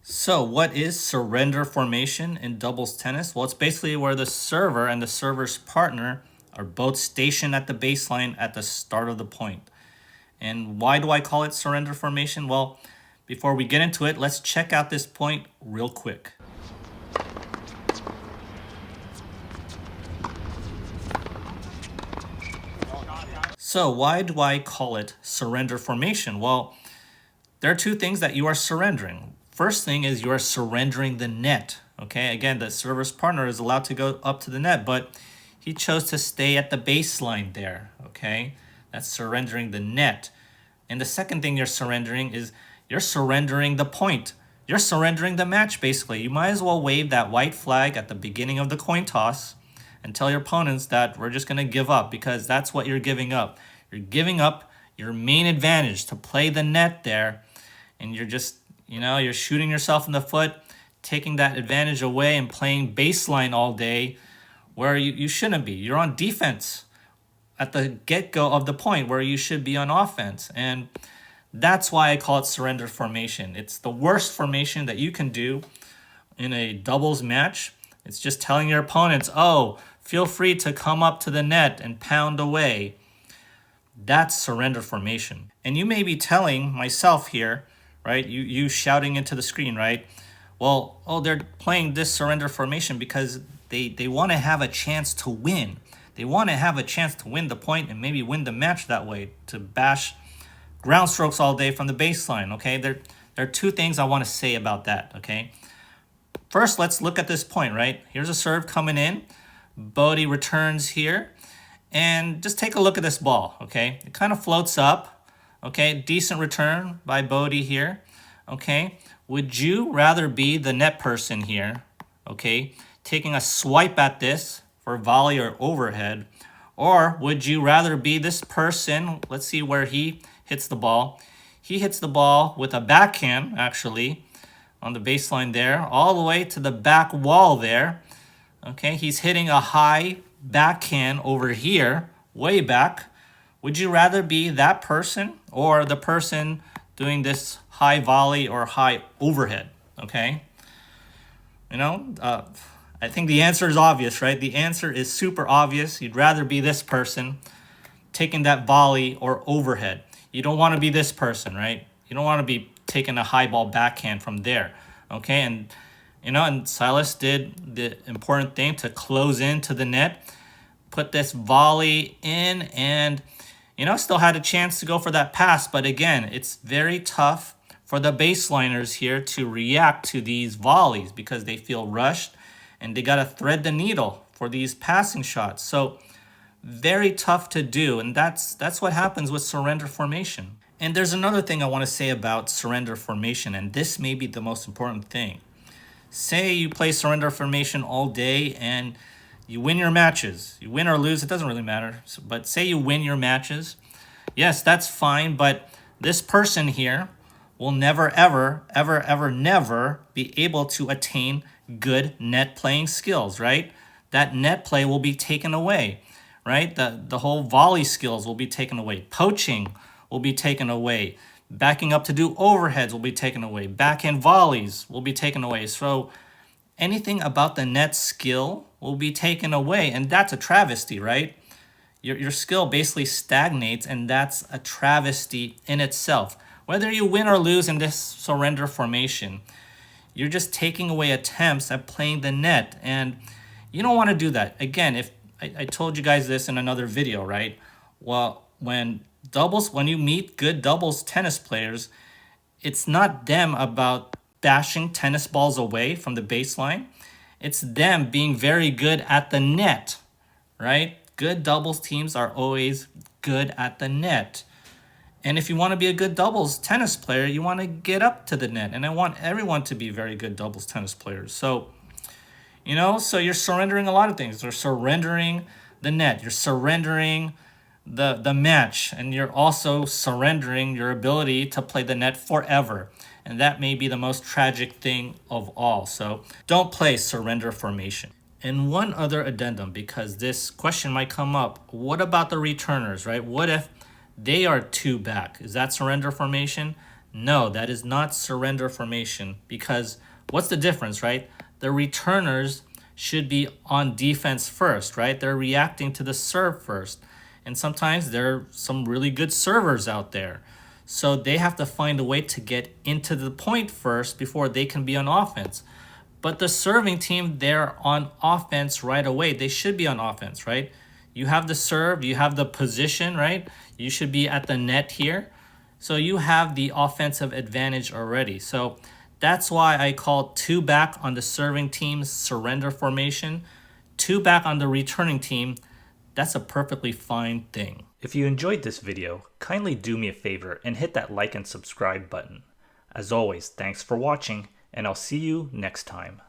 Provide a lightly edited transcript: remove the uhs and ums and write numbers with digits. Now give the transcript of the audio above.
So what is surrender formation in doubles tennis? Well, it's basically where the server and the server's partner are both stationed at the baseline at the start of the point. And why do I call it surrender formation? Well, before we get into it, let's check out this point real quick. So why do I call it surrender formation? Well, there are two things that you are surrendering. First thing is you are surrendering the net. Okay, again, the server's partner is allowed to go up to the net, but he chose to stay at the baseline there. Okay, that's surrendering the net. And the second thing you're surrendering is you're surrendering the point. You're surrendering the match, basically. You might as well wave that white flag at the beginning of the coin toss and tell your opponents that we're just going to give up, because that's what you're giving up. You're giving up your main advantage to play the net there, and you're just, you're shooting yourself in the foot, taking that advantage away and playing baseline all day where you shouldn't be. You're on defense at the get-go of the point where you should be on offense. And that's why I call it surrender formation. It's the worst formation that you can do in a doubles match. It's just telling your opponents, oh, feel free to come up to the net and pound away. That's surrender formation. And you may be telling myself here, right? You shouting into the screen, right? Well, oh, they're playing this surrender formation because they want to have a chance to win. They want to have a chance to win the point and maybe win the match that way, to bash ground strokes all day from the baseline, okay? There are two things I want to say about that, okay? First, let's look at this point, right? Here's a serve coming in. Bodie returns here. And just take a look at this ball, okay? It kind of floats up, okay? Decent return by Bodie here, okay? Would you rather be the net person here, okay, taking a swipe at this for volley or overhead? Or would you rather be this person? Let's see where he hits the ball. He hits the ball with a backhand, actually, on the baseline there, all the way to the back wall there. Okay, he's hitting a high backhand over here, way back. Would you rather be that person or the person doing this high volley or high overhead? Okay, I think the answer is obvious, right? The answer is super obvious. You'd rather be this person taking that volley or overhead. You don't want to be this person, right? You don't want to be taking a high ball backhand from there, okay? And Silas did the important thing to close into the net, put this volley in, and, still had a chance to go for that pass. But again, it's very tough for the baseliners here to react to these volleys because they feel rushed and they got to thread the needle for these passing shots. So very tough to do. And that's what happens with surrender formation. And there's another thing I want to say about surrender formation, and this may be the most important thing. Say you play surrender formation all day and you win your matches. You win or lose, it doesn't really matter. But say you win your matches. Yes, that's fine, but this person here will never, ever, ever, ever, never be able to attain good net playing skills, right? That net play will be taken away, right? The whole volley skills will be taken away. Poaching will be taken away. Backing up to do overheads will be taken away. Backhand volleys will be taken away. So anything about the net skill will be taken away. And that's a travesty, right? Your skill basically stagnates, and that's a travesty in itself. Whether you win or lose in this surrender formation, you're just taking away attempts at playing the net. And you don't want to do that. Again, if I told you guys this in another video, right? Well, when you meet good doubles tennis players, it's not them about bashing tennis balls away from the baseline. It's them being very good at the net, right? Good doubles teams are always good at the net. And if you want to be a good doubles tennis player, you want to get up to the net. And I want everyone to be very good doubles tennis players. So, so you're surrendering a lot of things. You're surrendering the net. You're surrendering the match, and you're also surrendering your ability to play the net forever. And that may be the most tragic thing of all. So don't play surrender formation. And one other addendum, because this question might come up. What about the returners, right? What if they are two back? Is that surrender formation? No, that is not surrender formation, because what's the difference, right? The returners should be on defense first, right? They're reacting to the serve first. And sometimes there are some really good servers out there. So they have to find a way to get into the point first before they can be on offense. But the serving team, they're on offense right away. They should be on offense, right? You have the serve, you have the position, right? You should be at the net here. So you have the offensive advantage already. So that's why I call 2 back on the serving team's surrender formation, 2 back on the returning team. That's a perfectly fine thing. If you enjoyed this video, kindly do me a favor and hit that like and subscribe button. As always, thanks for watching, and I'll see you next time.